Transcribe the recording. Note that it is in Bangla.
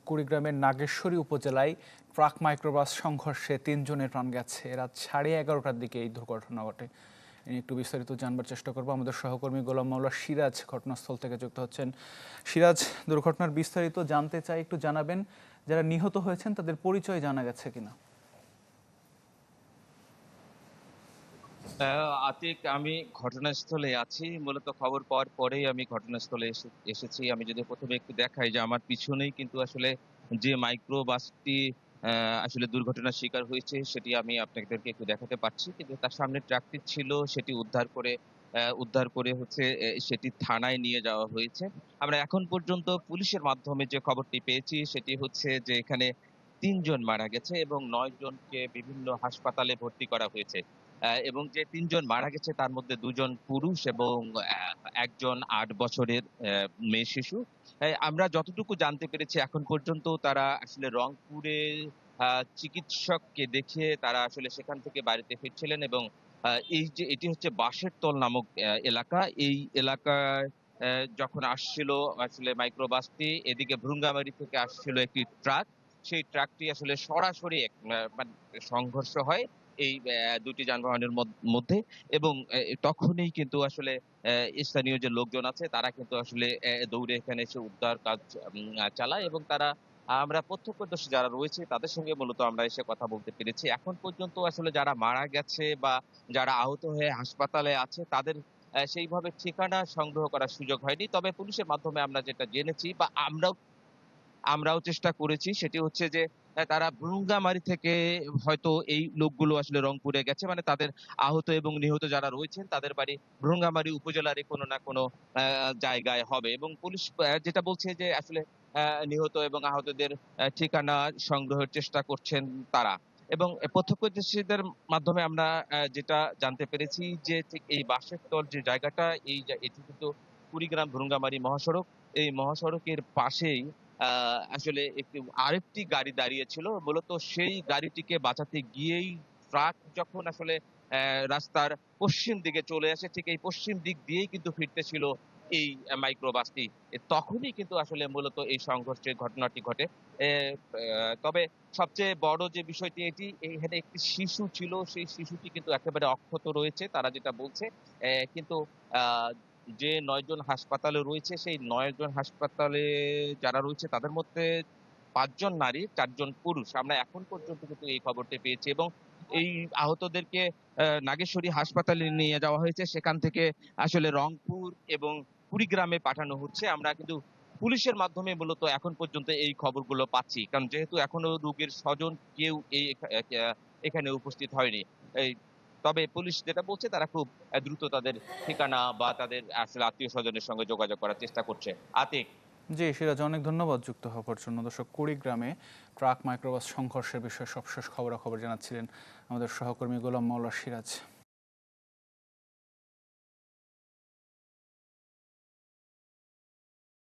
কুড়িগ্রামের নাগেশ্বরী উপজেলায় ট্রাক মাইক্রোবাস সংঘর্ষে ৩ জনের প্রাণ গেছে। রাত 11:30টার দিকে এই দুর্ঘটনা ঘটে। একটু বিস্তারিত জানবার চেষ্টা করবো। আমাদের সহকর্মী গোলাম মাওলা সিরাজ ঘটনাস্থল থেকে যুক্ত হচ্ছেন। সিরাজ, দুর্ঘটনার বিস্তারিত জানতে চাই, একটু জানাবেন। যারা নিহত হয়েছেন তাদের পরিচয় জানা গেছে কিনা? আতিক, আমি ঘটনাস্থলে আছি। মূলত খবর পাওয়ার পরেই আমি ঘটনাস্থলে এসেছি। আমি যদি প্রথমে একটু দেখাই যে আমার পিছনেই কিন্তু আসলে যে মাইক্রো বাসটি আসলে দুর্ঘটনার শিকার হয়েছে সেটি আমি আপনাদেরকে একটু দেখাতে পারছি। কিন্তু তার সামনে ট্রাকটি ছিল সেটি উদ্ধার করে হচ্ছে সেটি থানায় নিয়ে যাওয়া হয়েছে। আমরা এখন পর্যন্ত পুলিশের মাধ্যমে যে খবরটি পেয়েছি সেটি হচ্ছে যে এখানে ৩ জন মারা গেছে এবং ৯ জনকে বিভিন্ন হাসপাতালে ভর্তি করা হয়েছে। এবং যে ৩ জন মারা গেছে তার মধ্যে ২ জন পুরুষ এবং একজন ৮ বছরের মেয়ে শিশু। আমরা যতটুকু জানতে পেরেছি এখন পর্যন্ত তারা আসলে রংপুরে আ চিকিৎসককে দেখিয়ে তারা আসলে সেখান থেকে বাড়িতে ফিরছিলেন এবং এই যে এটি হচ্ছে বাঁশেরতল নামক এলাকা। এই এলাকায় যখন আসছিল আসলে মাইক্রোবাসটি, এদিকে ভ্রুঙ্গামারী থেকে আসছিল একটি ট্রাক। সেই ট্রাকটি আসলে সরাসরি মানে সংঘর্ষ হয় এই ২ টি যানবাহনের মধ্যে এবং তখনই কিন্তু আসলে স্থানীয় যে লোকজন আছে তারা কিন্তু আসলে দৌড়ে এখানে এসে উদ্ধার কাজ চালায় এবং আমরা প্রত্যক্ষদর্শী যারা রয়েছে তাদের সঙ্গে মূলত আমরা এসে কথা বলতে পেরেছি। এখন পর্যন্ত আসলে যারা মারা গেছে বা যারা আহত হয়ে হাসপাতালে আছে তাদের সেইভাবে ঠিকানা সংগ্রহ করার সুযোগ হয়নি। তবে পুলিশের মাধ্যমে আমরা যেটা জেনেছি বা আমরাও চেষ্টা করেছি সেটি হচ্ছে যে তারা ভ্রুঙ্গামারী থেকে হয়তো এই লোকগুলো আসলে রংপুরে গেছে। মানে তাদের আহত এবং নিহত যারা রয়েছেন তাদের বাড়ি ভ্রুঙ্গামারী উপজেলারই কোনো না কোনো আ জায়গায় হবে এবং পুলিশ যেটা বলছে যে আসলে নিহত এবং আহতদের ঠিকানা সংগ্রহের চেষ্টা করছেন তারা। এবং প্রত্যক্ষদর্শীদের মাধ্যমে আমরা যেটা জানতে পেরেছি যে ঠিক এই বাঁশেরতল যে জায়গাটা এটি কিন্তু কুড়িগ্রাম ভ্রুঙ্গামারী মহাসড়ক। এই মহাসড়কের পাশেই আ আসলে আরেকটি গাড়ি দাঁড়িয়েছিল। মূলত সেই গাড়িটিকে বাঁচাতে গিয়েই ট্রাক যখন আসলে রাস্তার পশ্চিম দিকে চলে আসে, ঠিক এই পশ্চিম দিক দিয়েই কিন্তু ফিরতেছিল এই মাইক্রোবাসটি। তখনই কিন্তু আসলে মূলত এই সংঘর্ষের ঘটনাটি ঘটে। এ তবে সবচেয়ে বড় যে বিষয়টি এখানে একটি শিশু ছিল, সেই শিশুটি কিন্তু একেবারে অক্ষত রয়েছে তারা যেটা বলছে। কিন্তু আ যে ৯ জন হাসপাতালে রয়েছে, সেই ৯ জন হাসপাতালে যারা রয়েছে তাদের মধ্যে ৫ জন নারী, ৪ জন পুরুষ। আমরা এখন পর্যন্ত কিন্তু এই খবরটি পেয়েছি এবং এই আহতদেরকে নাগেশ্বরী হাসপাতালে নিয়ে যাওয়া হয়েছে। সেখান থেকে আসলে রংপুর এবং কুড়িগ্রামে পাঠানো হচ্ছে। আমরা কিন্তু পুলিশের মাধ্যমে মূলত এখন পর্যন্ত এই খবরগুলো পাচ্ছি। কারণ যেহেতু এখনো রোগীর স্বজন কেউ এখানে উপস্থিত হয়নি। এই তবে পুলিশ যেটা বলছে তারা খুব দ্রুত তাদের ঠিকানা বা তাদের আসলে আত্মীয়স্বজনের সঙ্গে যোগাযোগ করার চেষ্টা করছে। আতিক। জি সিরাজ, অনেক ধন্যবাদ যুক্ত হওয়ার জন্য। কুড়িগ্রামে ট্রাক মাইক্রোবাস সংঘর্ষের বিষয়ে সবশেষ খবরাখবর জানাচ্ছিলেন আমাদের সহকর্মী গোলাম মাওলা সিরাজ।